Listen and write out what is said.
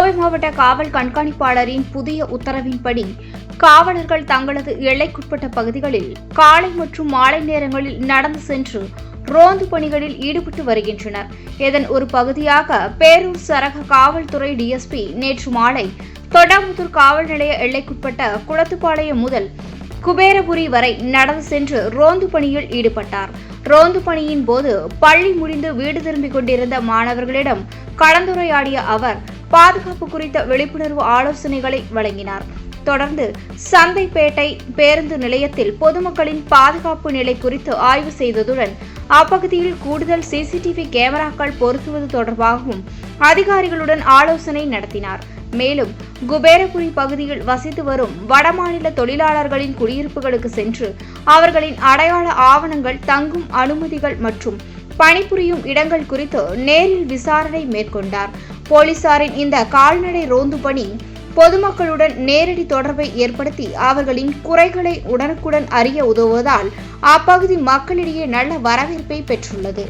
கோவை மாவட்ட காவல் கண்காணிப்பாளரின் புதிய உத்தரவின்படி காவலர்கள் தங்களது எல்லைக்குட்பட்ட பகுதிகளில் காலை மற்றும் மாலை நேரங்களில் நடந்து சென்று ரோந்து பணிகளில் ஈடுபட்டு வருகின்றனர். இதன் ஒரு பகுதியாக பேரூர் சரக காவல்துறை டிஎஸ்பி நேற்று மாலை தொண்டாமுத்தூர் காவல் நிலைய எல்லைக்குட்பட்ட குளத்துப்பாளையம் முதல் குபேரபுரி வரை நடந்து சென்று ரோந்து பணியில் ஈடுபட்டார். ரோந்து பணியின் போது பள்ளி முடிந்து வீடு திரும்பிக் கொண்டிருந்த மாணவர்களிடம் கலந்துரையாடிய அவர் பாதுகாப்பு குறித்த விழிப்புணர்வு ஆலோசனைகளை வழங்கினார். தொடர்ந்து சந்தைப்பேட்டை பேருந்து நிலையத்தில் பொதுமக்களின் பாதுகாப்பு நிலை குறித்து ஆய்வு செய்ததுடன் அப்பகுதியில் கூடுதல் சிசிடிவி கேமராக்கள் பொருத்துவது தொடர்பாகவும் அதிகாரிகளுடன் ஆலோசனை நடத்தினார். மேலும் குபேரபுரி பகுதியில் வசித்து வரும் வடமாநில தொழிலாளர்களின் குடியிருப்புகளுக்கு சென்று அவர்களின் அடையாள ஆவணங்கள், தங்கும் அனுமதிகள் மற்றும் பணிபுரியும் இடங்கள் குறித்து நேரில் விசாரணை மேற்கொண்டார். போலீசாரின் இந்த கால்நடை ரோந்து பணி பொதுமக்களுடன் நேரடி தொடர்பை ஏற்படுத்தி அவர்களின் குறைகளை உடனுக்குடன் அறிய உதவுவதால் அப்பகுதி மக்களிடையே நல்ல வரவேற்பை பெற்றுள்ளது.